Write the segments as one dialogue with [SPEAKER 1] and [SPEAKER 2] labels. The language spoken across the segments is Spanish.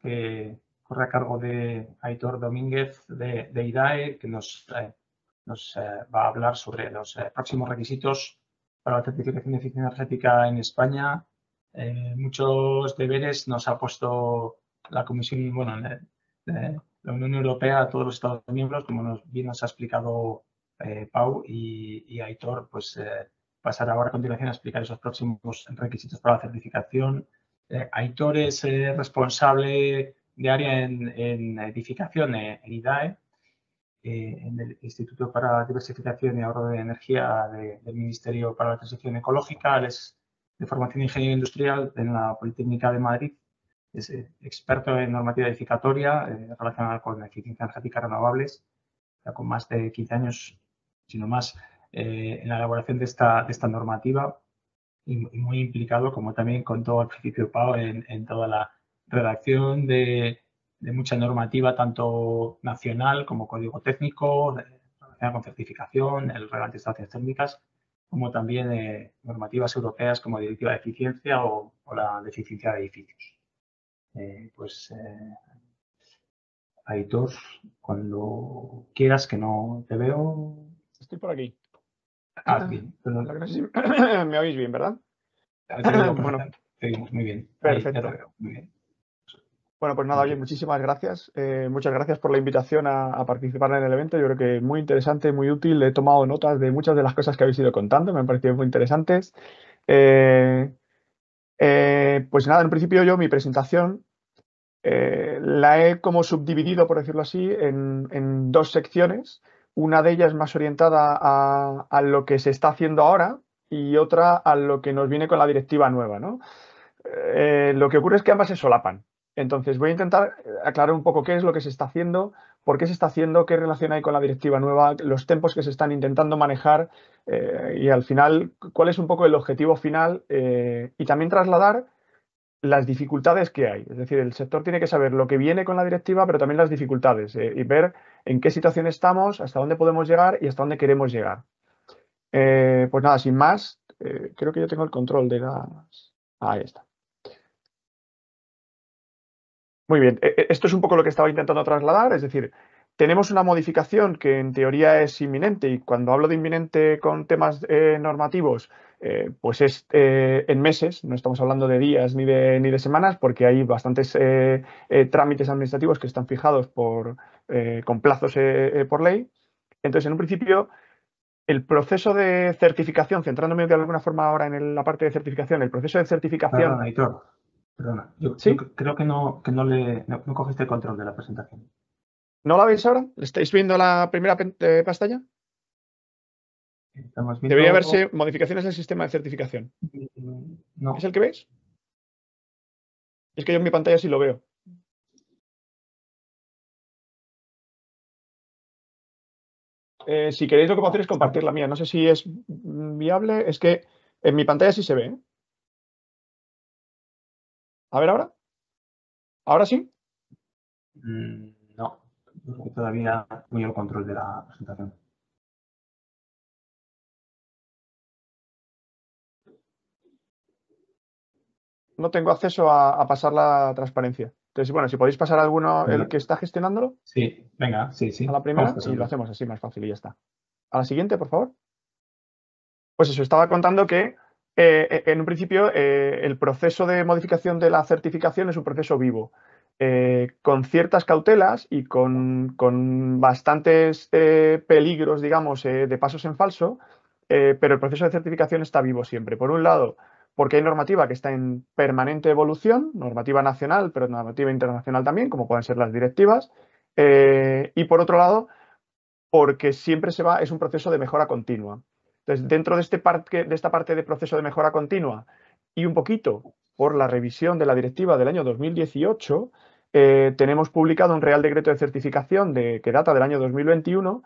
[SPEAKER 1] que corre a cargo de Aitor Domínguez de IDAE, que nos va a hablar sobre los próximos requisitos para la certificación de eficiencia energética en España. Muchos deberes nos ha puesto la Comisión, bueno, la Unión Europea a todos los Estados miembros, como bien nos ha explicado Pau, y Aitor pues pasará ahora a continuación a explicar esos próximos requisitos para la certificación. Aitor es responsable de área en edificación en IDAE, en el Instituto para Diversificación y Ahorro de Energía del Ministerio para la Transición Ecológica. Él es de formación de ingeniero industrial en la Politécnica de Madrid. Es experto en normativa edificatoria relacionada con eficiencia energética renovables, ya con más de 15 años, sino más, en la elaboración de esta normativa, y muy implicado, como también contó al principio Pau, en toda la redacción de mucha normativa, tanto nacional como código técnico, relacionada con certificación, el reglamento de instalaciones técnicas, como también normativas europeas como Directiva de Eficiencia o la de eficiencia de edificios. Aitor, cuando quieras, que no te veo.
[SPEAKER 2] Estoy por aquí.
[SPEAKER 1] Bien.
[SPEAKER 2] Me oís bien, ¿verdad?
[SPEAKER 1] Bueno, te oímos muy bien.
[SPEAKER 2] Perfecto.
[SPEAKER 1] Ahí, ya te veo. Muy bien.
[SPEAKER 2] Bueno, pues nada, oye, muchísimas gracias. Muchas gracias por la invitación a participar en el evento. Yo creo que es muy interesante, muy útil. He tomado notas de muchas de las cosas que habéis ido contando, me han parecido muy interesantes. Pues nada, en principio yo mi presentación la he como subdividido, por decirlo así, en dos secciones. Una de ellas más orientada a lo que se está haciendo ahora y otra a lo que nos viene con la directiva nueva, ¿no? Lo que ocurre es que ambas se solapan. Entonces voy a intentar aclarar un poco qué es lo que se está haciendo, por qué se está haciendo, qué relación hay con la directiva nueva, los tiempos que se están intentando manejar y al final cuál es un poco el objetivo final y también trasladar las dificultades que hay. Es decir, el sector tiene que saber lo que viene con la directiva, pero también las dificultades y ver en qué situación estamos, hasta dónde podemos llegar y hasta dónde queremos llegar. Pues nada, sin más, creo que yo tengo el control de las... Ahí está. Muy bien, esto es un poco lo que estaba intentando trasladar, es decir, tenemos una modificación que en teoría es inminente y cuando hablo de inminente con temas normativos, pues es en meses, no estamos hablando de días ni de semanas porque hay bastantes trámites administrativos que están fijados con plazos por ley. Entonces, en un principio, el proceso de certificación, centrándome de alguna forma ahora en la parte de certificación, el proceso de certificación...
[SPEAKER 1] Perdona, Aitor. Perdona, yo
[SPEAKER 2] ¿Sí?
[SPEAKER 1] creo que no cogiste el control de la presentación.
[SPEAKER 2] ¿No la veis ahora? ¿Estáis viendo la primera pantalla?
[SPEAKER 1] Estamos viendo...
[SPEAKER 2] Debería verse modificaciones del sistema de certificación.
[SPEAKER 1] No.
[SPEAKER 2] ¿Es el que veis? Es que yo en mi pantalla sí lo veo. Si queréis lo que puedo hacer es compartir la mía. No sé si es viable. Es que en mi pantalla sí se ve. A ver ahora. ¿Ahora sí?
[SPEAKER 1] No. Todavía no tengo el control de la presentación.
[SPEAKER 2] No tengo acceso a pasar la transparencia. Entonces, bueno, si podéis pasar alguno, el que está gestionándolo.
[SPEAKER 1] Sí, venga, sí.
[SPEAKER 2] A la primera y lo hacemos así más fácil y ya está. A la siguiente, por favor. Pues eso, estaba contando que en un principio el proceso de modificación de la certificación es un proceso vivo, con ciertas cautelas y con bastantes peligros, digamos, de pasos en falso, pero el proceso de certificación está vivo siempre. Por un lado, porque hay normativa que está en permanente evolución, normativa nacional, pero normativa internacional también, como pueden ser las directivas, y por otro lado, porque siempre es un proceso de mejora continua. Entonces, dentro de esta parte de proceso de mejora continua y un poquito por la revisión de la directiva del año 2018, tenemos publicado un Real Decreto de Certificación que data del año 2021,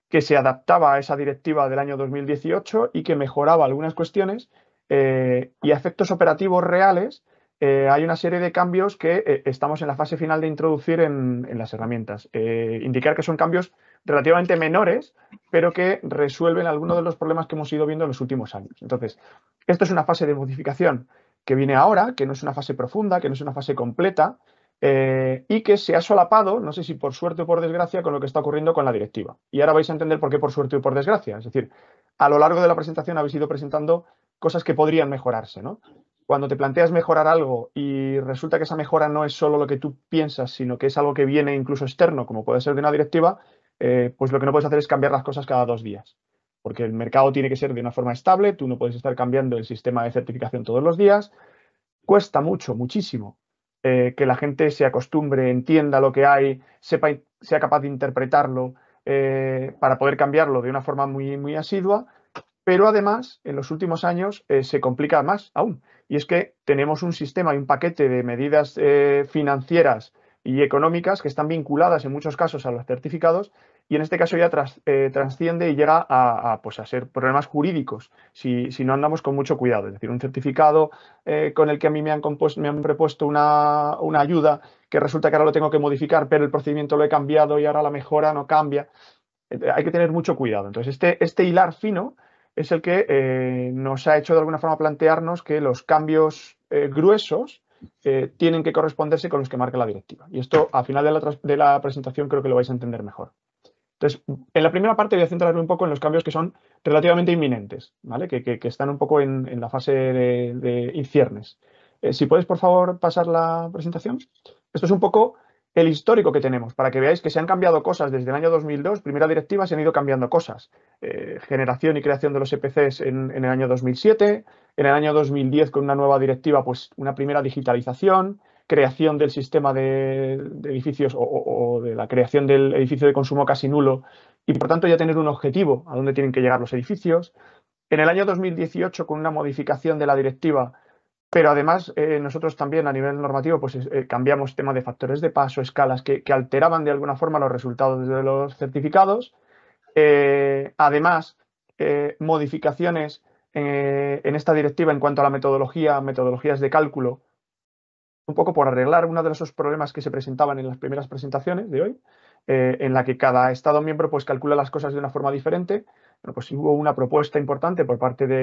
[SPEAKER 2] que se adaptaba a esa directiva del año 2018 y que mejoraba algunas cuestiones y a efectos operativos reales. Hay una serie de cambios que estamos en la fase final de introducir en las herramientas. Indicar que son cambios relativamente menores, pero que resuelven algunos de los problemas que hemos ido viendo en los últimos años. Entonces, esto es una fase de modificación que viene ahora, que no es una fase profunda, que no es una fase completa, y que se ha solapado, no sé si por suerte o por desgracia, con lo que está ocurriendo con la directiva. Y ahora vais a entender por qué por suerte o por desgracia. Es decir, a lo largo de la presentación habéis ido presentando cosas que podrían mejorarse, ¿no? Cuando te planteas mejorar algo y resulta que esa mejora no es solo lo que tú piensas, sino que es algo que viene incluso externo, como puede ser de una directiva, pues lo que no puedes hacer es cambiar las cosas cada 2 días. Porque el mercado tiene que ser de una forma estable, tú no puedes estar cambiando el sistema de certificación todos los días. Cuesta mucho, muchísimo, que la gente se acostumbre, entienda lo que hay, sepa, sea capaz de interpretarlo para poder cambiarlo de una forma muy, muy asidua. Pero además, en los últimos años se complica más aún. Y es que tenemos un sistema y un paquete de medidas financieras y económicas que están vinculadas en muchos casos a los certificados y en este caso ya trasciende y llega pues a ser problemas jurídicos si no andamos con mucho cuidado. Es decir, un certificado con el que a mí me han propuesto una ayuda que resulta que ahora lo tengo que modificar, pero el procedimiento lo he cambiado y ahora la mejora no cambia. Hay que tener mucho cuidado. Entonces, este hilar fino es el que nos ha hecho de alguna forma plantearnos que los cambios gruesos tienen que corresponderse con los que marca la directiva. Y esto, al final de la presentación, creo que lo vais a entender mejor. Entonces, en la primera parte voy a centrarme un poco en los cambios que son relativamente inminentes, ¿vale? Que están un poco en la fase de ciernes. Si puedes, por favor, pasar la presentación. Esto es un poco el histórico que tenemos, para que veáis que se han cambiado cosas desde el año 2002, primera directiva, se han ido cambiando cosas. Generación y creación de los EPCs en el año 2007, en el año 2010 con una nueva directiva, pues una primera digitalización, creación del sistema de edificios o de la creación del edificio de consumo casi nulo y por tanto ya tener un objetivo a dónde tienen que llegar los edificios. En el año 2018 con una modificación de la directiva, pero además nosotros también a nivel normativo pues cambiamos tema de factores de paso, escalas que alteraban de alguna forma los resultados de los certificados. Además, modificaciones en esta directiva en cuanto a la metodologías de cálculo, un poco por arreglar uno de esos problemas que se presentaban en las primeras presentaciones de hoy, en la que cada Estado miembro pues calcula las cosas de una forma diferente. Bueno, pues hubo una propuesta importante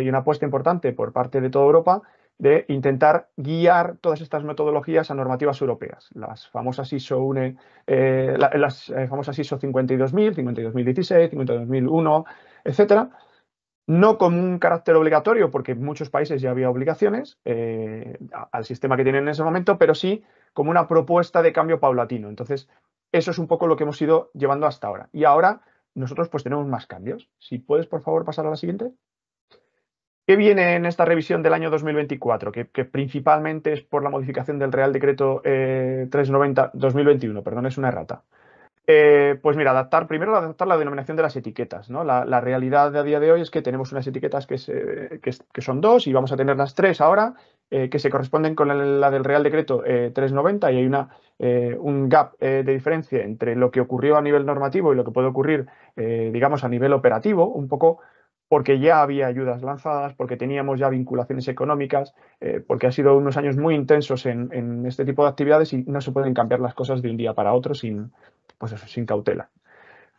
[SPEAKER 2] y una apuesta importante por parte de toda Europa de intentar guiar todas estas metodologías a normativas europeas, las famosas ISO, las famosas ISO 52000, 52016, 52001, etcétera. No como un carácter obligatorio, porque en muchos países ya había obligaciones al sistema que tienen en ese momento, pero sí como una propuesta de cambio paulatino. Entonces, eso es un poco lo que hemos ido llevando hasta ahora. Y ahora nosotros pues tenemos más cambios. Si puedes, por favor, pasar a la siguiente. ¿Qué viene en esta revisión del año 2024? Que principalmente es por la modificación del Real Decreto 390-2021, perdón, es una errata. Pues mira, primero adaptar la denominación de las etiquetas, ¿no? La realidad de a día de hoy es que tenemos unas etiquetas que son 2 y vamos a tener las 3 ahora, que se corresponden con la del Real Decreto 390 y hay un gap de diferencia entre lo que ocurrió a nivel normativo y lo que puede ocurrir, digamos, a nivel operativo, un poco porque ya había ayudas lanzadas, porque teníamos ya vinculaciones económicas, porque ha sido unos años muy intensos en este tipo de actividades y no se pueden cambiar las cosas de un día para otro sin cautela.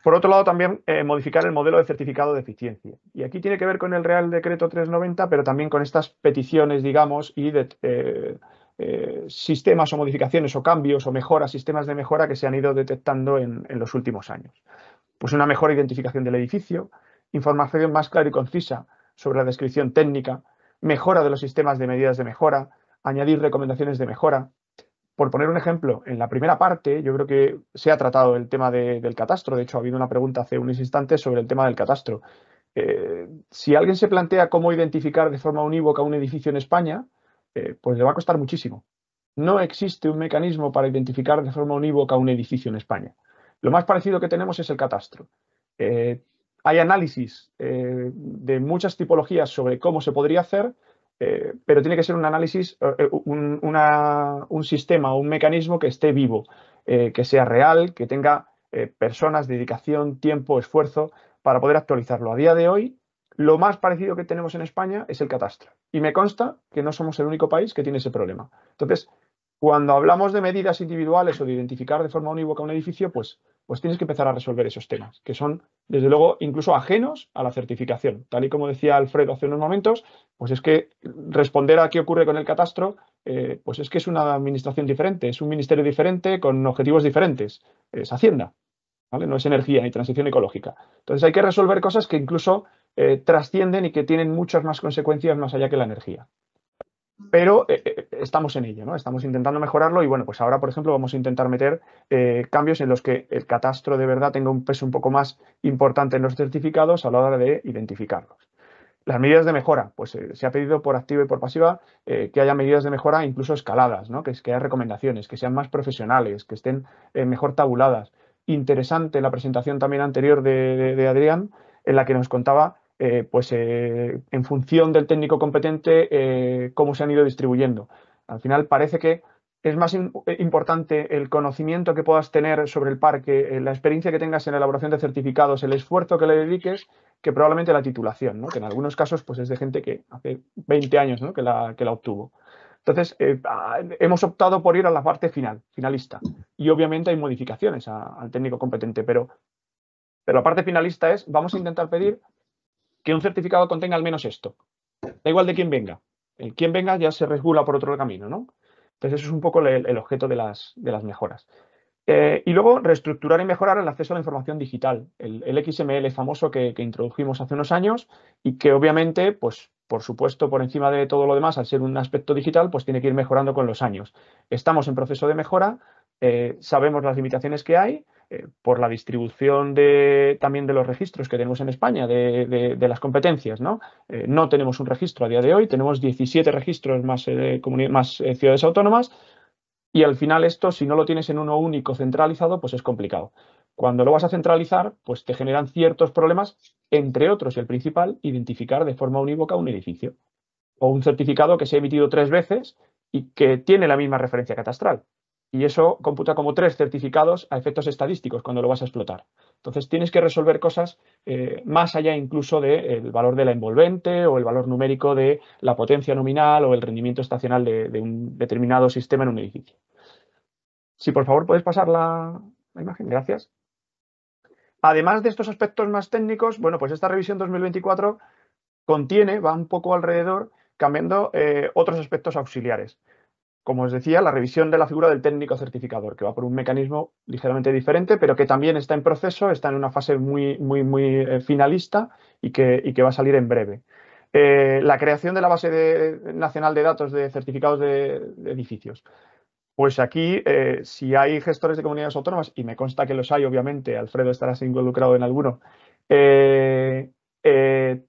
[SPEAKER 2] Por otro lado, también modificar el modelo de certificado de eficiencia. Y aquí tiene que ver con el Real Decreto 390, pero también con estas peticiones, digamos, y de sistemas o modificaciones o cambios o mejoras, sistemas de mejora que se han ido detectando en los últimos años. Pues una mejor identificación del edificio, información más clara y concisa sobre la descripción técnica, mejora de los sistemas de medidas de mejora, añadir recomendaciones de mejora. Por poner un ejemplo, en la primera parte yo creo que se ha tratado el tema del catastro. De hecho, ha habido una pregunta hace unos instantes sobre el tema del catastro. Si alguien se plantea cómo identificar de forma unívoca un edificio en España, pues le va a costar muchísimo. No existe un mecanismo para identificar de forma unívoca un edificio en España. Lo más parecido que tenemos es el catastro. Hay análisis de muchas tipologías sobre cómo se podría hacer, pero tiene que ser un análisis, un sistema o un mecanismo que esté vivo, que sea real, que tenga personas, dedicación, tiempo, esfuerzo para poder actualizarlo. A día de hoy, lo más parecido que tenemos en España es el catastro. Y me consta que no somos el único país que tiene ese problema. Entonces, Cuando hablamos de medidas individuales o de identificar de forma unívoca un edificio, pues tienes que empezar a resolver esos temas, que son, desde luego, incluso ajenos a la certificación. Tal y como decía Alfredo hace unos momentos, pues es que responder a qué ocurre con el catastro, pues es que es una administración diferente, es un ministerio diferente con objetivos diferentes. Es Hacienda, ¿vale? No es energía ni transición ecológica. Entonces hay que resolver cosas que incluso trascienden y que tienen muchas más consecuencias más allá que la energía. Pero estamos en ello, ¿no? Estamos intentando mejorarlo y bueno, pues ahora, por ejemplo, vamos a intentar meter cambios en los que el catastro de verdad tenga un peso un poco más importante en los certificados a la hora de identificarlos. Las medidas de mejora, pues se ha pedido por activa y por pasiva que haya medidas de mejora incluso escaladas, ¿no? Que haya recomendaciones, que sean más profesionales, que estén mejor tabuladas. Interesante la presentación también anterior de Adrián, en la que nos contaba en función del técnico competente, cómo se han ido distribuyendo. Al final parece que es más importante el conocimiento que puedas tener sobre el parque, la experiencia que tengas en la elaboración de certificados, el esfuerzo que le dediques, que probablemente la titulación, ¿no? Que en algunos casos pues es de gente que hace 20 años, ¿no? que la obtuvo. Entonces, hemos optado por ir a la parte finalista. Y obviamente hay modificaciones al técnico competente, pero la parte finalista es, vamos a intentar pedir que un certificado contenga al menos esto. Da igual de quién venga. El quien venga ya se regula por otro camino, ¿no? Entonces, eso es un poco el objeto de las mejoras. Y luego, reestructurar y mejorar el acceso a la información digital, el XML famoso que introdujimos hace unos años y que obviamente, pues por supuesto, por encima de todo lo demás, al ser un aspecto digital, pues tiene que ir mejorando con los años. Estamos en proceso de mejora, sabemos las limitaciones que hay, por la distribución también de los registros que tenemos en España, de las competencias, ¿no? No tenemos un registro a día de hoy, tenemos 17 registros más ciudades autónomas. Y al final esto, si no lo tienes en uno único centralizado, pues es complicado. Cuando lo vas a centralizar, pues te generan ciertos problemas, entre otros, y el principal, identificar de forma unívoca un edificio o un certificado que se ha emitido 3 veces y que tiene la misma referencia catastral. Y eso computa como 3 certificados a efectos estadísticos cuando lo vas a explotar. Entonces tienes que resolver cosas más allá incluso del valor de la envolvente o el valor numérico de la potencia nominal o el rendimiento estacional de un determinado sistema en un edificio. Si por favor puedes pasar la imagen, gracias. Además de estos aspectos más técnicos, bueno, pues esta revisión 2024 va un poco alrededor, cambiando otros aspectos auxiliares. Como os decía, la revisión de la figura del técnico certificador, que va por un mecanismo ligeramente diferente, pero que también está en proceso, está en una fase muy finalista y que va a salir en breve. La creación de la base nacional de datos de certificados de edificios. Pues aquí, si hay gestores de comunidades autónomas, y me consta que los hay, obviamente, Alfredo estarás involucrado en alguno,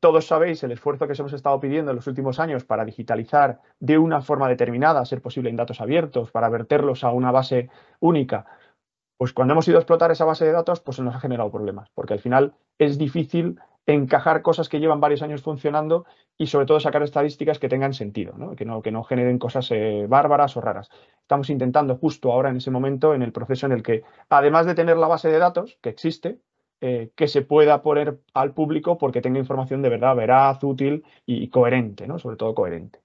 [SPEAKER 2] todos sabéis el esfuerzo que os hemos estado pidiendo en los últimos años para digitalizar de una forma determinada, a ser posible en datos abiertos, para verterlos a una base única. Pues cuando hemos ido a explotar esa base de datos, pues se nos ha generado problemas, porque al final es difícil encajar cosas que llevan varios años funcionando y sobre todo sacar estadísticas que tengan sentido, ¿no? Que no generen cosas bárbaras o raras. Estamos intentando justo ahora en ese momento, en el proceso en el que, además de tener la base de datos, que existe, que se pueda poner al público porque tenga información de verdad veraz, útil y coherente, ¿no? Sobre todo coherente.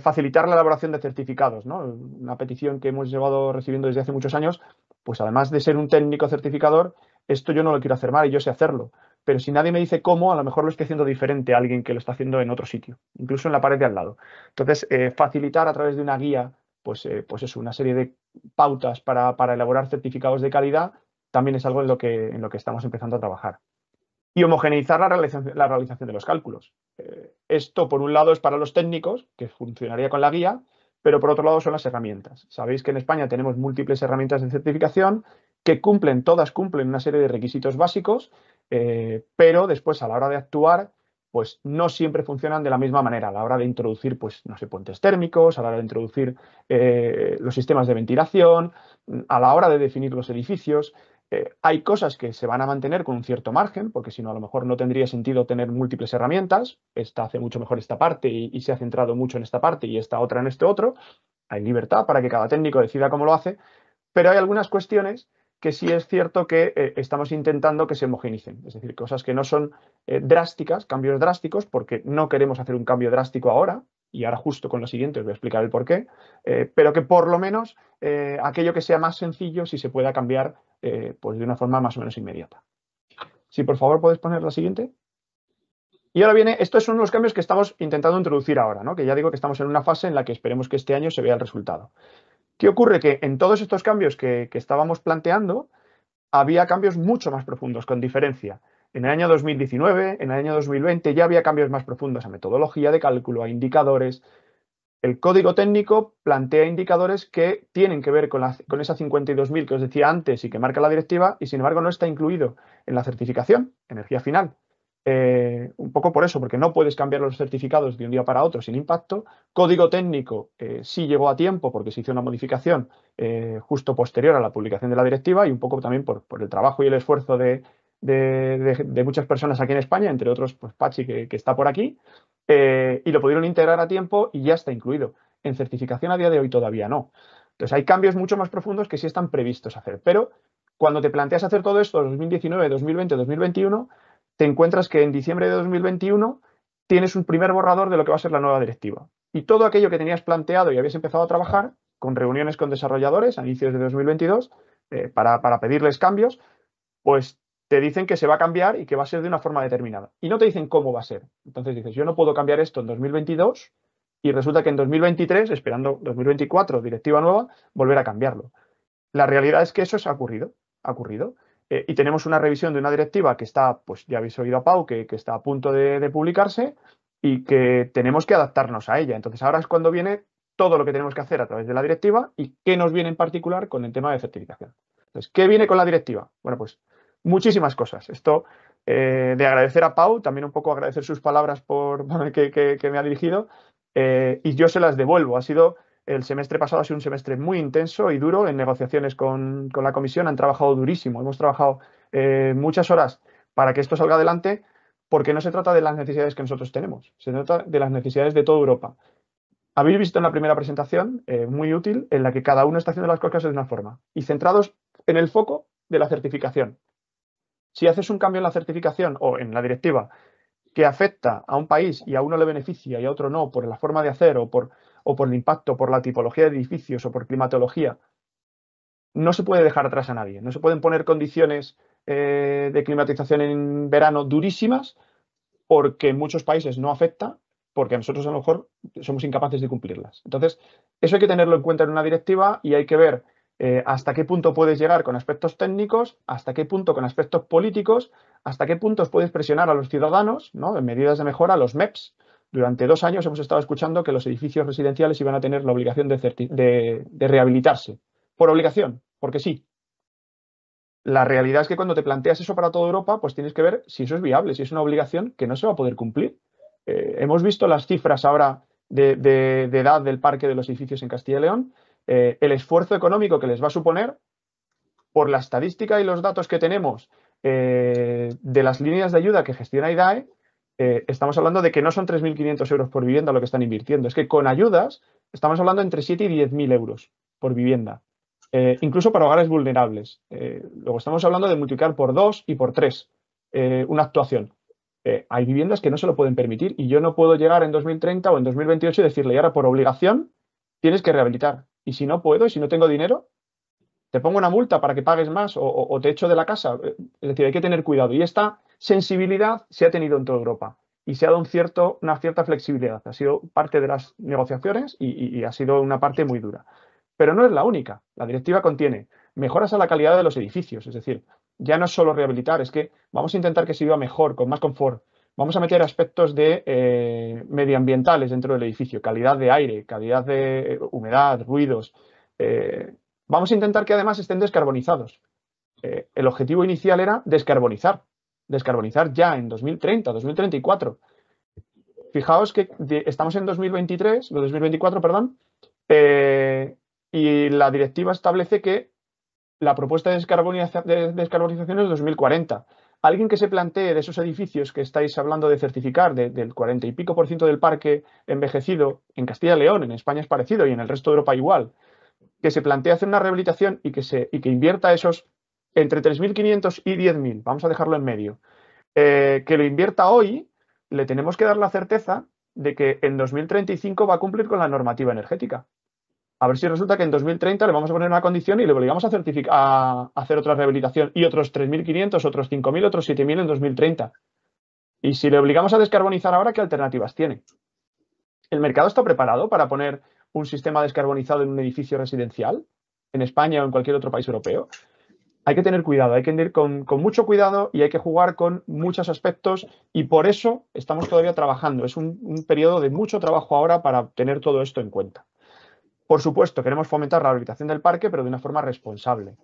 [SPEAKER 2] Facilitar la elaboración de certificados, ¿no? Una petición que hemos llevado recibiendo desde hace muchos años, pues además de ser un técnico certificador, esto yo no lo quiero hacer mal y yo sé hacerlo, pero si nadie me dice cómo, a lo mejor lo estoy haciendo diferente a alguien que lo está haciendo en otro sitio, incluso en la pared de al lado. Entonces, facilitar a través de una guía, pues es una serie de pautas para elaborar certificados de calidad, también es algo en lo que estamos empezando a trabajar. Y homogeneizar la realización de los cálculos. Esto, por un lado, es para los técnicos, que funcionaría con la guía, pero por otro lado son las herramientas. Sabéis que en España tenemos múltiples herramientas de certificación que todas cumplen una serie de requisitos básicos, pero después a la hora de actuar, pues no siempre funcionan de la misma manera. A la hora de introducir, pues, no sé, puentes térmicos, a la hora de introducir los sistemas de ventilación, a la hora de definir los edificios. Hay cosas que se van a mantener con un cierto margen, porque si no, a lo mejor no tendría sentido tener múltiples herramientas. Esta hace mucho mejor esta parte y se ha centrado mucho en esta parte y esta otra en este otro. Hay libertad para que cada técnico decida cómo lo hace, pero hay algunas cuestiones que sí es cierto que estamos intentando que se homogenicen. Es decir, cosas que no son drásticas, cambios drásticos, porque no queremos hacer un cambio drástico ahora, y ahora justo con lo siguiente os voy a explicar el por qué, pero que por lo menos aquello que sea más sencillo si se pueda cambiar pues de una forma más o menos inmediata. Si por favor puedes poner la siguiente. Y ahora viene, estos son los cambios que estamos intentando introducir ahora, ¿no? Que ya digo que estamos en una fase en la que esperemos que este año se vea el resultado. ¿Qué ocurre? Que en todos estos cambios que estábamos planteando, había cambios mucho más profundos, con diferencia. En el año 2019, en el año 2020 ya había cambios más profundos a metodología de cálculo, a indicadores. El código técnico plantea indicadores que tienen que ver con esa 52.000 que os decía antes y que marca la directiva, y sin embargo no está incluido en la certificación, energía final. Un poco por eso, porque no puedes cambiar los certificados de un día para otro sin impacto. Código técnico sí llegó a tiempo porque se hizo una modificación justo posterior a la publicación de la directiva, y un poco también por el trabajo y el esfuerzo de muchas personas aquí en España, entre otros pues Pachi que está por aquí, y lo pudieron integrar a tiempo y ya está incluido. En certificación a día de hoy todavía no. Entonces hay cambios mucho más profundos que sí están previstos hacer, pero cuando te planteas hacer todo esto 2019, 2020, 2021, te encuentras que en diciembre de 2021 tienes un primer borrador de lo que va a ser la nueva directiva. Y todo aquello que tenías planteado y habías empezado a trabajar, con reuniones con desarrolladores a inicios de 2022, para pedirles cambios, pues te dicen que se va a cambiar y que va a ser de una forma determinada. Y no te dicen cómo va a ser. Entonces dices, yo no puedo cambiar esto en 2022 y resulta que en 2023, esperando 2024, directiva nueva, volver a cambiarlo. La realidad es que eso ha ocurrido. Y tenemos una revisión de una directiva que está, pues ya habéis oído a Pau, que está a punto de publicarse y que tenemos que adaptarnos a ella. Entonces ahora es cuando viene todo lo que tenemos que hacer a través de la directiva y qué nos viene en particular con el tema de certificación. Entonces, ¿qué viene con la directiva? Bueno, pues muchísimas cosas. Esto de agradecer a Pau, también un poco agradecer sus palabras que me ha dirigido, y yo se las devuelvo. El semestre pasado ha sido un semestre muy intenso y duro en negociaciones con la comisión. Han trabajado durísimo. Hemos trabajado muchas horas para que esto salga adelante, porque no se trata de las necesidades que nosotros tenemos, se trata de las necesidades de toda Europa. Habéis visto en la primera presentación, muy útil, en la que cada uno está haciendo las cosas de una forma y centrados en el foco de la certificación. Si haces un cambio en la certificación o en la directiva que afecta a un país y a uno le beneficia y a otro no, por la forma de hacer o por el impacto, por la tipología de edificios o por climatología, no se puede dejar atrás a nadie. No se pueden poner condiciones de climatización en verano durísimas porque en muchos países no afecta, porque nosotros a lo mejor somos incapaces de cumplirlas. Entonces, eso hay que tenerlo en cuenta en una directiva y hay que ver hasta qué punto puedes llegar con aspectos técnicos, hasta qué punto con aspectos políticos, hasta qué puntos puedes presionar a los ciudadanos, ¿no? En medidas de mejora, los MEPs. Durante 2 años hemos estado escuchando que los edificios residenciales iban a tener la obligación de rehabilitarse. Por obligación, porque sí. La realidad es que cuando te planteas eso para toda Europa, pues tienes que ver si eso es viable, si es una obligación que no se va a poder cumplir. Hemos visto las cifras ahora de edad del parque de los edificios en Castilla y León, el esfuerzo económico que les va a suponer por la estadística y los datos que tenemos de las líneas de ayuda que gestiona IDAE. Estamos hablando de que no son 3.500 euros por vivienda lo que están invirtiendo, es que con ayudas estamos hablando entre 7 y 10.000 euros por vivienda. Incluso para hogares vulnerables. Luego estamos hablando de multiplicar por 2 y por 3 una actuación. Hay viviendas que no se lo pueden permitir y yo no puedo llegar en 2030 o en 2028 y decirle, y ahora por obligación tienes que rehabilitar. Y si no puedo y si no tengo dinero, te pongo una multa para que pagues más o te echo de la casa. Es decir, hay que tener cuidado. Y esta sensibilidad se ha tenido en toda Europa y se ha dado una cierta flexibilidad. Ha sido parte de las negociaciones y ha sido una parte muy dura. Pero no es la única. La directiva contiene mejoras a la calidad de los edificios, es decir, ya no es solo rehabilitar, es que vamos a intentar que se viva mejor, con más confort. Vamos a meter aspectos medioambientales dentro del edificio, calidad de aire, calidad de humedad, ruidos. Vamos a intentar que además estén descarbonizados. El objetivo inicial era descarbonizar ya en 2030, 2034. Fijaos que estamos en 2024, perdón, y la directiva establece que la propuesta de descarbonización es 2040. Alguien que se plantee de esos edificios que estáis hablando de certificar, del 40 y pico % del parque envejecido en Castilla y León, en España es parecido y en el resto de Europa igual, que se plantee hacer una rehabilitación y que invierta esos entre 3.500 y 10.000, vamos a dejarlo en medio, que lo invierta hoy, le tenemos que dar la certeza de que en 2035 va a cumplir con la normativa energética. A ver si resulta que en 2030 le vamos a poner una condición y le obligamos a hacer otra rehabilitación y otros 3.500, otros 5.000, otros 7.000 en 2030. Y si le obligamos a descarbonizar ahora, ¿qué alternativas tiene? ¿El mercado está preparado para poner un sistema descarbonizado en un edificio residencial en España o en cualquier otro país europeo? Hay que tener cuidado, hay que ir con mucho cuidado y hay que jugar con muchos aspectos y por eso estamos todavía trabajando. Es un periodo de mucho trabajo ahora para tener todo esto en cuenta. Por supuesto, queremos fomentar la rehabilitación del parque, pero de una forma responsable.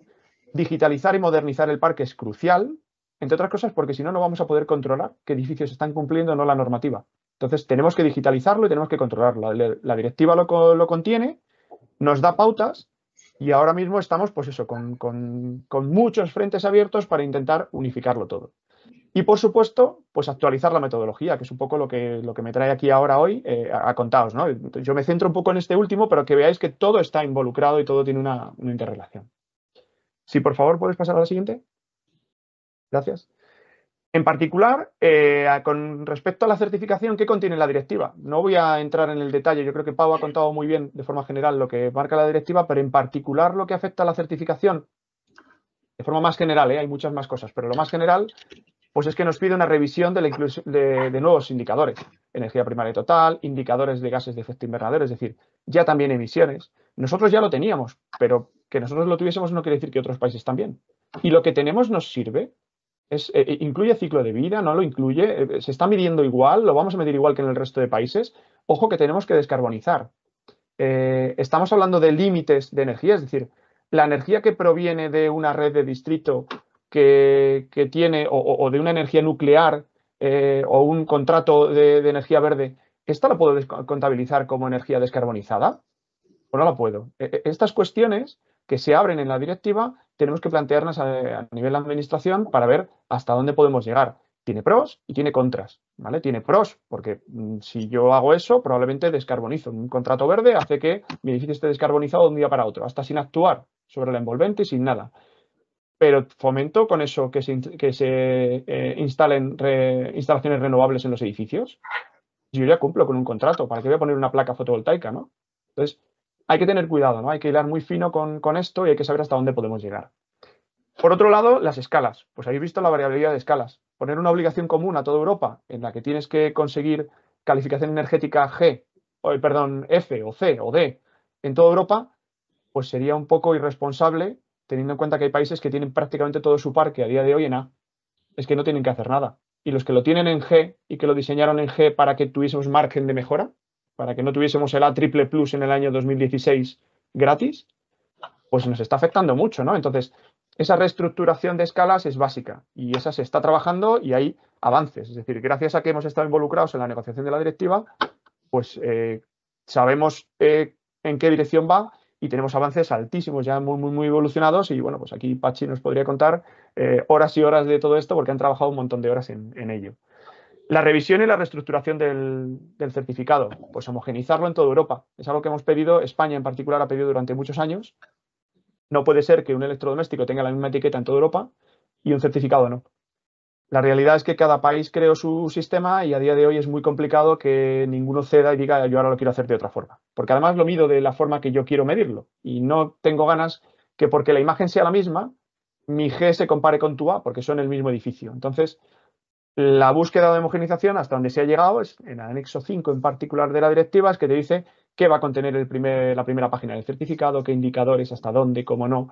[SPEAKER 2] Digitalizar y modernizar el parque es crucial, entre otras cosas porque si no, no vamos a poder controlar qué edificios están cumpliendo o no la normativa. Entonces, tenemos que digitalizarlo y tenemos que controlarlo. La directiva lo contiene, nos da pautas y ahora mismo estamos, pues eso, con muchos frentes abiertos para intentar unificarlo todo. Y, por supuesto, pues actualizar la metodología, que es un poco lo que me trae aquí ahora hoy a contaros, ¿no? Yo me centro un poco en este último, pero que veáis que todo está involucrado y todo tiene una interrelación. Sí, por favor, ¿puedes pasar a la siguiente? Gracias. En particular, con respecto a la certificación, ¿qué contiene la directiva? No voy a entrar en el detalle, yo creo que Pau ha contado muy bien de forma general lo que marca la directiva, pero en particular lo que afecta a la certificación, de forma más general, hay muchas más cosas, pero lo más general, pues es que nos pide una revisión de nuevos indicadores. Energía primaria total, indicadores de gases de efecto invernadero, es decir, ya también emisiones. Nosotros ya lo teníamos, pero que nosotros lo tuviésemos no quiere decir que otros países también. Y lo que tenemos nos sirve. ¿Incluye ciclo de vida? ¿No lo incluye? ¿Se está midiendo igual? ¿Lo vamos a medir igual que en el resto de países? Ojo que tenemos que descarbonizar. Estamos hablando de límites de energía, es decir, la energía que proviene de una red de distrito que tiene, o de una energía nuclear o un contrato de energía verde, ¿esta la puedo contabilizar como energía descarbonizada? ¿O no la puedo? Estas cuestiones que se abren en la directiva tenemos que plantearnos a nivel de administración para ver hasta dónde podemos llegar. Tiene pros y tiene contras, ¿vale? Tiene pros porque si yo hago eso, probablemente descarbonizo. Un contrato verde hace que mi edificio esté descarbonizado de un día para otro, hasta sin actuar sobre la envolvente y sin nada. Pero fomento con eso que se instalen instalaciones renovables en los edificios. Yo ya cumplo con un contrato, ¿para qué voy a poner una placa fotovoltaica, no? Entonces, hay que tener cuidado, ¿no? Hay que hilar muy fino con esto y hay que saber hasta dónde podemos llegar. Por otro lado, las escalas. Pues habéis visto la variabilidad de escalas. Poner una obligación común a toda Europa en la que tienes que conseguir calificación energética F o C o D en toda Europa, pues sería un poco irresponsable teniendo en cuenta que hay países que tienen prácticamente todo su parque a día de hoy en A. Es que no tienen que hacer nada. Y los que lo tienen en G y que lo diseñaron en G para que tuviésemos margen de mejora, para que no tuviésemos el A triple plus en el año 2016 gratis, pues nos está afectando mucho, ¿no? Entonces, esa reestructuración de escalas es básica y esa se está trabajando y hay avances. Es decir, gracias a que hemos estado involucrados en la negociación de la directiva, pues sabemos en qué dirección va y tenemos avances altísimos, ya muy, muy, muy evolucionados. Y bueno, pues aquí Pachi nos podría contar horas y horas de todo esto porque han trabajado un montón de horas en ello. La revisión y la reestructuración del certificado, pues homogenizarlo en toda Europa. Es algo que hemos pedido, España en particular ha pedido durante muchos años. No puede ser que un electrodoméstico tenga la misma etiqueta en toda Europa y un certificado no. La realidad es que cada país creó su sistema y a día de hoy es muy complicado que ninguno ceda y diga yo ahora lo quiero hacer de otra forma. Porque además lo mido de la forma que yo quiero medirlo y no tengo ganas que porque la imagen sea la misma, mi G se compare con tu A porque son el mismo edificio. Entonces, la búsqueda de homogenización hasta donde se ha llegado es en el anexo 5 en particular de la directiva, es que te dice qué va a contener la primera página del certificado, qué indicadores, hasta dónde, cómo no.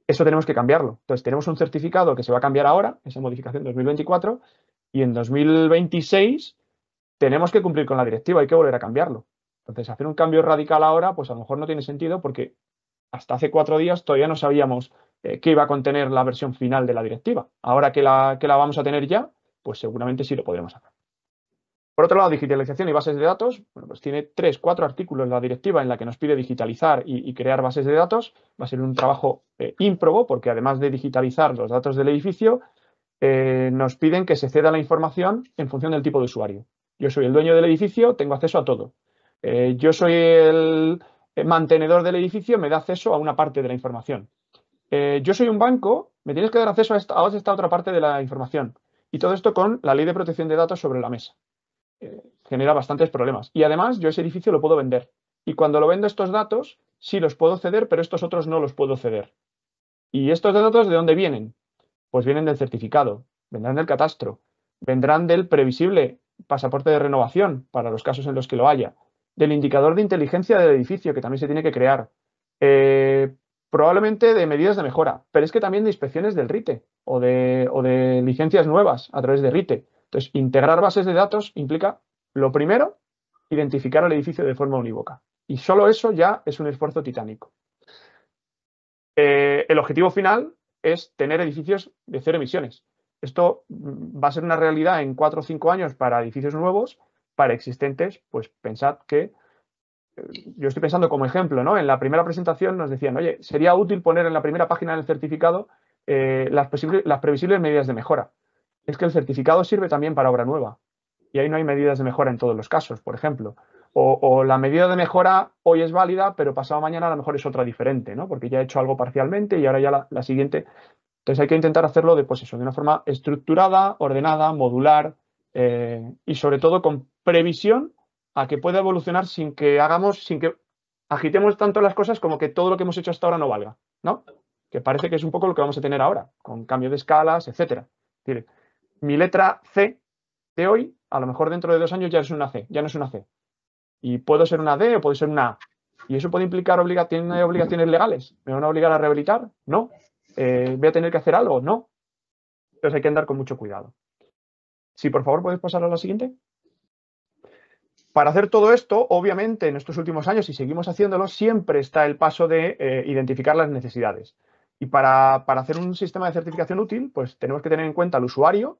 [SPEAKER 2] Eso tenemos que cambiarlo. Entonces, tenemos un certificado que se va a cambiar ahora, esa modificación 2024, y en 2026 tenemos que cumplir con la directiva, hay que volver a cambiarlo. Entonces, hacer un cambio radical ahora, pues a lo mejor no tiene sentido porque hasta hace 4 días todavía no sabíamos qué iba a contener la versión final de la directiva. Ahora que la vamos a tener ya, pues seguramente sí lo podremos hacer. Por otro lado, digitalización y bases de datos. Bueno, pues tiene 3, 4 artículos la directiva en la que nos pide digitalizar y crear bases de datos. Va a ser un trabajo ímprobo porque además de digitalizar los datos del edificio, nos piden que se ceda la información en función del tipo de usuario. Yo soy el dueño del edificio, tengo acceso a todo. Yo soy el mantenedor del edificio, me da acceso a una parte de la información. Yo soy un banco, me tienes que dar acceso a esta otra parte de la información. Y todo esto con la Ley de Protección de Datos sobre la mesa. genera bastantes problemas. Y además yo ese edificio lo puedo vender. Y cuando lo vendo estos datos, sí los puedo ceder, pero estos otros no los puedo ceder. ¿Y estos datos de dónde vienen? Pues vienen del certificado, vendrán del catastro, vendrán del previsible pasaporte de renovación, para los casos en los que lo haya, del indicador de inteligencia del edificio, que también se tiene que crear, probablemente de medidas de mejora, pero es que también de inspecciones del RITE o de licencias nuevas a través de RITE. Entonces, integrar bases de datos implica, lo primero, identificar al edificio de forma unívoca. Y solo eso ya es un esfuerzo titánico. El objetivo final es tener edificios de cero emisiones. Esto va a ser una realidad en 4 o 5 años para edificios nuevos. Para existentes, pues pensad que, yo estoy pensando como ejemplo, ¿no? En la primera presentación nos decían, oye, sería útil poner en la primera página del certificado las previsibles medidas de mejora. Es que el certificado sirve también para obra nueva y ahí no hay medidas de mejora en todos los casos, por ejemplo. O la medida de mejora hoy es válida, pero pasado mañana a lo mejor es otra diferente, ¿no? Porque ya he hecho algo parcialmente y ahora ya la siguiente. Entonces hay que intentar hacerlo de, pues eso, de una forma estructurada, ordenada, modular y sobre todo con previsión a que pueda evolucionar sin que agitemos tanto las cosas como que todo lo que hemos hecho hasta ahora no valga, ¿no? Que parece que es un poco lo que vamos a tener ahora, con cambio de escalas, etcétera. Es decir, mi letra C de hoy, a lo mejor dentro de 2 años ya es una C, ya no es una C. Y puedo ser una D o puede ser una A. ¿Y eso puede implicar obligaciones legales? ¿Me van a obligar a rehabilitar? No. ¿Voy a tener que hacer algo? No. Entonces hay que andar con mucho cuidado. Sí, por favor, ¿puedes pasar a la siguiente? Para hacer todo esto, obviamente, en estos últimos años, y seguimos haciéndolo, siempre está el paso de identificar las necesidades. Y para hacer un sistema de certificación útil, pues tenemos que tener en cuenta al usuario,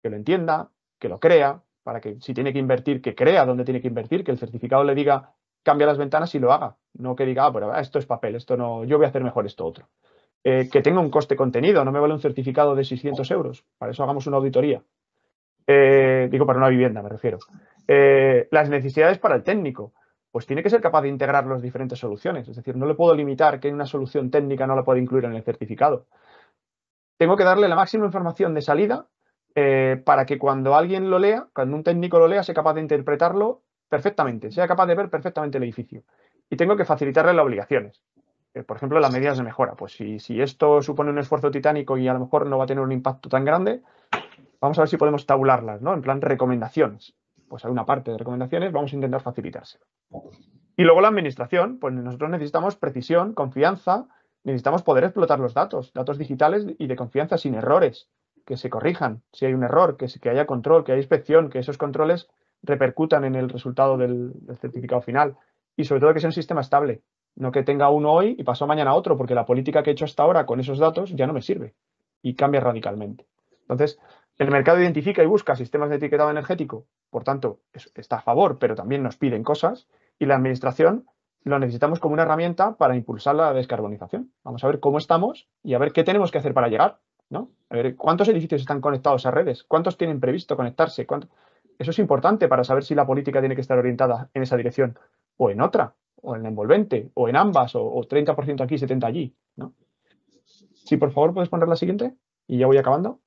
[SPEAKER 2] que lo entienda, que lo crea, para que si tiene que invertir, que crea dónde tiene que invertir, que el certificado le diga, cambia las ventanas y lo haga. No que diga, pero esto es papel, esto no, yo voy a hacer mejor esto otro. Que tenga un coste contenido, no me vale un certificado de 600 euros. Para eso hagamos una auditoría. Digo, para una vivienda me refiero. Las necesidades para el técnico, pues tiene que ser capaz de integrar las diferentes soluciones. Es decir, no le puedo limitar que una solución técnica no la pueda incluir en el certificado. Tengo que darle la máxima información de salida para que cuando alguien lo lea, cuando un técnico lo lea, sea capaz de interpretarlo perfectamente, sea capaz de ver perfectamente el edificio. Y tengo que facilitarle las obligaciones. Por ejemplo, las medidas de mejora. Pues si esto supone un esfuerzo titánico y a lo mejor no va a tener un impacto tan grande, vamos a ver si podemos tabularlas, ¿no? En plan recomendaciones. Pues hay una parte de recomendaciones, vamos a intentar facilitárselo. Y luego la administración, pues nosotros necesitamos precisión, confianza, necesitamos poder explotar los datos digitales y de confianza sin errores, que se corrijan si hay un error, que haya control, que haya inspección, que esos controles repercutan en el resultado del certificado final. Y sobre todo que sea un sistema estable, no que tenga uno hoy y pasó mañana otro, porque la política que he hecho hasta ahora con esos datos ya no me sirve y cambia radicalmente. Entonces, el mercado identifica y busca sistemas de etiquetado energético, por tanto, está a favor, pero también nos piden cosas, y la administración lo necesitamos como una herramienta para impulsar la descarbonización. Vamos a ver cómo estamos y a ver qué tenemos que hacer para llegar, ¿no? A ver cuántos edificios están conectados a redes, cuántos tienen previsto conectarse, Eso es importante para saber si la política tiene que estar orientada en esa dirección o en otra, o en la envolvente, o en ambas, o 30% aquí, 70% allí, ¿no? Sí, por favor, ¿puedes poner la siguiente? Y ya voy acabando.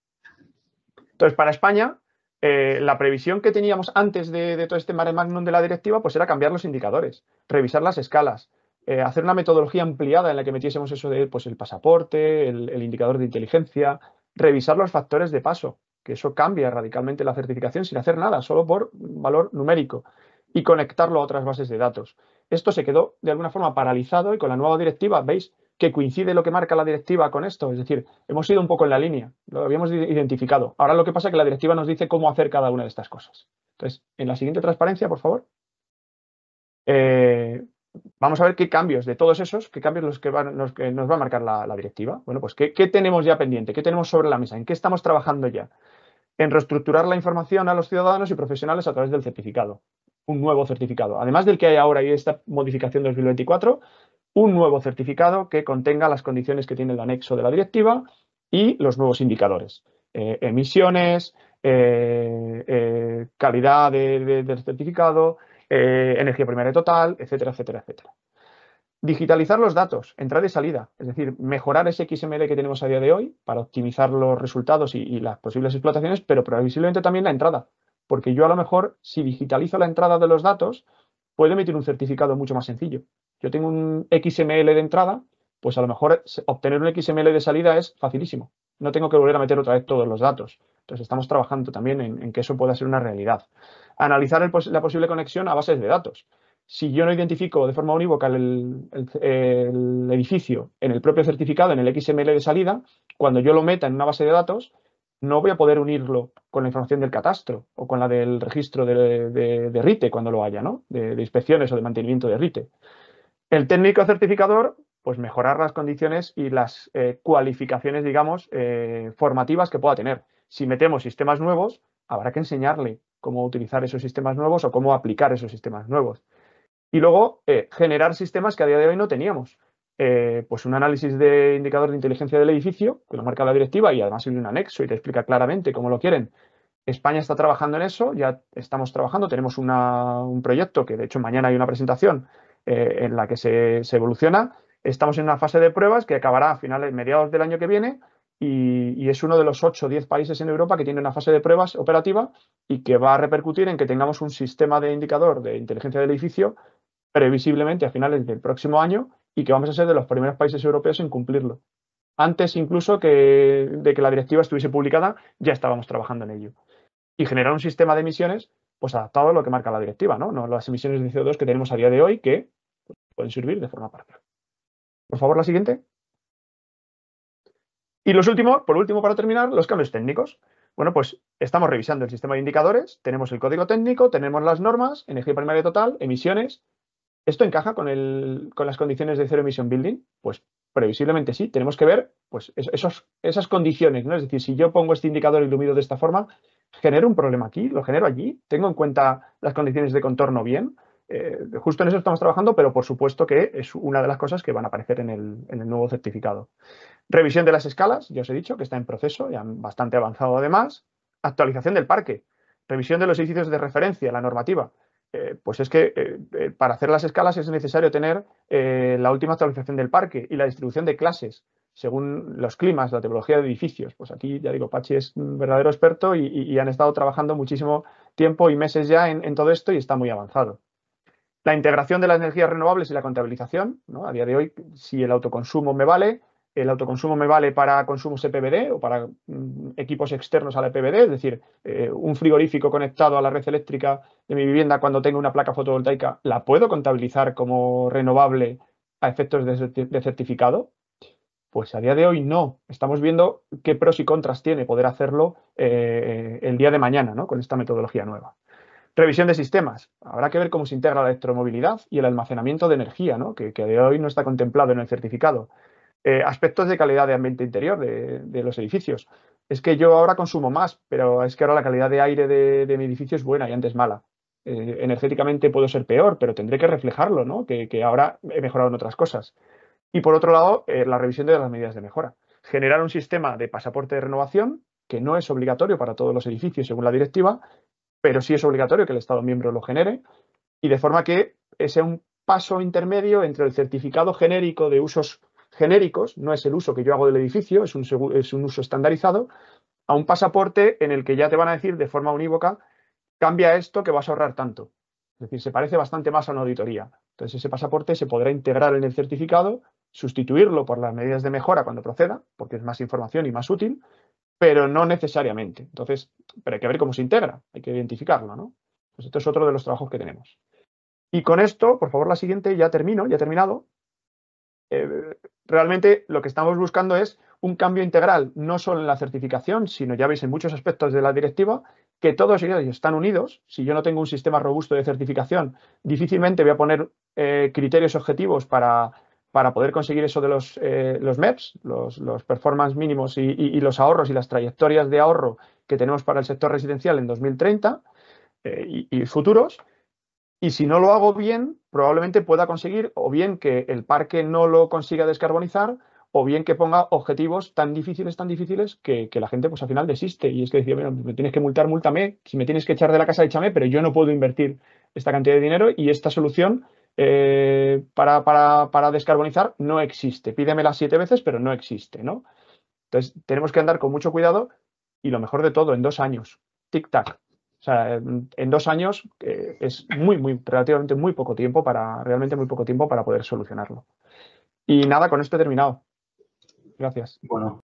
[SPEAKER 2] Entonces, para España, la previsión que teníamos antes de todo este mare magnum de la directiva, pues era cambiar los indicadores, revisar las escalas, hacer una metodología ampliada en la que metiésemos eso de pues, el pasaporte, el indicador de inteligencia, revisar los factores de paso, que eso cambia radicalmente la certificación sin hacer nada, solo por valor numérico, y conectarlo a otras bases de datos. Esto se quedó de alguna forma paralizado y con la nueva directiva, veis que coincide lo que marca la directiva con esto, es decir, hemos ido un poco en la línea, lo habíamos identificado. Ahora lo que pasa es que la directiva nos dice cómo hacer cada una de estas cosas. Entonces, en la siguiente transparencia, por favor, vamos a ver qué cambios de todos esos, qué cambios los que nos va a marcar la directiva. Bueno, pues ¿qué tenemos ya pendiente? ¿Qué tenemos sobre la mesa? ¿En qué estamos trabajando ya? En reestructurar la información a los ciudadanos y profesionales a través del certificado, un nuevo certificado. Además del que hay ahora y esta modificación 2024, un nuevo certificado que contenga las condiciones que tiene el anexo de la directiva y los nuevos indicadores. Emisiones, calidad del certificado, energía primaria total, etcétera, etcétera, etcétera. Digitalizar los datos, entrada y salida, es decir, mejorar ese XML que tenemos a día de hoy para optimizar los resultados y las posibles explotaciones, pero previsiblemente también la entrada, porque yo a lo mejor, si digitalizo la entrada de los datos, puedo emitir un certificado mucho más sencillo. Yo tengo un XML de entrada, pues a lo mejor obtener un XML de salida es facilísimo. No tengo que volver a meter otra vez todos los datos. Entonces estamos trabajando también en que eso pueda ser una realidad. Analizar la posible conexión a bases de datos. Si yo no identifico de forma unívoca el edificio en el propio certificado, en el XML de salida, cuando yo lo meta en una base de datos, no voy a poder unirlo con la información del catastro o con la del registro de RITE cuando lo haya, ¿no? De inspecciones o de mantenimiento de RITE. El técnico certificador, pues mejorar las condiciones y las cualificaciones, digamos, formativas que pueda tener. Si metemos sistemas nuevos, habrá que enseñarle cómo utilizar esos sistemas nuevos o cómo aplicar esos sistemas nuevos. Y luego, generar sistemas que a día de hoy no teníamos. Pues un análisis de indicador de inteligencia del edificio, que lo marca la directiva y además hay un anexo y te explica claramente cómo lo quieren. España está trabajando en eso, ya estamos trabajando, tenemos un proyecto que de hecho mañana hay una presentación en la que se evoluciona. Estamos en una fase de pruebas que acabará a finales, mediados del año que viene y es uno de los 8 o 10 países en Europa que tiene una fase de pruebas operativa y que va a repercutir en que tengamos un sistema de indicador de inteligencia del edificio previsiblemente a finales del próximo año y que vamos a ser de los primeros países europeos en cumplirlo. Antes incluso de que la directiva estuviese publicada, ya estábamos trabajando en ello. Y generar un sistema de emisiones pues adaptado a lo que marca la directiva, ¿no? No las emisiones de CO2 que tenemos a día de hoy que pues, pueden servir de forma parcial. Por favor, la siguiente. Y por último, para terminar, los cambios técnicos. Bueno, pues estamos revisando el sistema de indicadores, tenemos el código técnico, tenemos las normas, energía primaria total, emisiones. ¿Esto encaja con las condiciones de Zero Emission Building? Pues previsiblemente sí. Tenemos que ver pues, esas condiciones, ¿no? Es decir, si yo pongo este indicador y lo mido de esta forma, ¿genero un problema aquí? ¿Lo genero allí? ¿Tengo en cuenta las condiciones de contorno bien? Justo en eso estamos trabajando, pero por supuesto que es una de las cosas que van a aparecer en el nuevo certificado. Revisión de las escalas, ya os he dicho que está en proceso, ya bastante avanzado además. Actualización del parque. Revisión de los edificios de referencia, la normativa. Pues es que para hacer las escalas es necesario tener la última actualización del parque y la distribución de clases según los climas, la topología de edificios. Pues aquí, ya digo, Pachi es un verdadero experto y han estado trabajando muchísimo tiempo y meses ya en todo esto y está muy avanzado. La integración de las energías renovables y la contabilización, ¿no? A día de hoy, si el autoconsumo me vale para consumos EPBD o para equipos externos a la EPBD, es decir, un frigorífico conectado a la red eléctrica de mi vivienda cuando tengo una placa fotovoltaica, ¿la puedo contabilizar como renovable a efectos de certificado? Pues a día de hoy no. Estamos viendo qué pros y contras tiene poder hacerlo el día de mañana, ¿no? Con esta metodología nueva. Revisión de sistemas. Habrá que ver cómo se integra la electromovilidad y el almacenamiento de energía, ¿no? que de hoy no está contemplado en el certificado. Aspectos de calidad de ambiente interior de los edificios. Es que yo ahora consumo más, pero es que ahora la calidad de aire de mi edificio es buena y antes mala. Energéticamente puedo ser peor, pero tendré que reflejarlo, ¿no? Que ahora he mejorado en otras cosas. Y por otro lado, la revisión de las medidas de mejora. Generar un sistema de pasaporte de renovación que no es obligatorio para todos los edificios según la directiva, pero sí es obligatorio que el Estado miembro lo genere y de forma que sea un paso intermedio entre el certificado genérico de usos genéricos, no es el uso que yo hago del edificio, es un uso estandarizado, a un pasaporte en el que ya te van a decir de forma unívoca, cambia esto que vas a ahorrar tanto. Es decir, se parece bastante más a una auditoría. Entonces ese pasaporte se podrá integrar en el certificado, sustituirlo por las medidas de mejora cuando proceda, porque es más información y más útil, pero no necesariamente. Entonces, pero hay que ver cómo se integra, hay que identificarlo, ¿no? Pues esto es otro de los trabajos que tenemos. Y con esto, por favor, la siguiente, ya he terminado. Realmente lo que estamos buscando es un cambio integral, no solo en la certificación, sino ya veis en muchos aspectos de la directiva, que todos ellos están unidos. Si yo no tengo un sistema robusto de certificación, difícilmente voy a poner criterios objetivos para poder conseguir eso de los MEPs, los performance mínimos y los ahorros y las trayectorias de ahorro que tenemos para el sector residencial en 2030 y futuros. Y si no lo hago bien, probablemente pueda conseguir o bien que el parque no lo consiga descarbonizar o bien que ponga objetivos tan difíciles que la gente pues al final desiste. Y es que decía, bueno, me tienes que multar, múltame, si me tienes que echar de la casa, échame, pero yo no puedo invertir esta cantidad de dinero y esta solución para descarbonizar no existe. Pídemela 7 veces, pero no existe, ¿no? Entonces tenemos que andar con mucho cuidado y lo mejor de todo, en 2 años. Tic-tac. O sea, en 2 años es relativamente muy poco tiempo realmente muy poco tiempo para poder solucionarlo. Y nada, con esto he terminado. Gracias.
[SPEAKER 3] Bueno.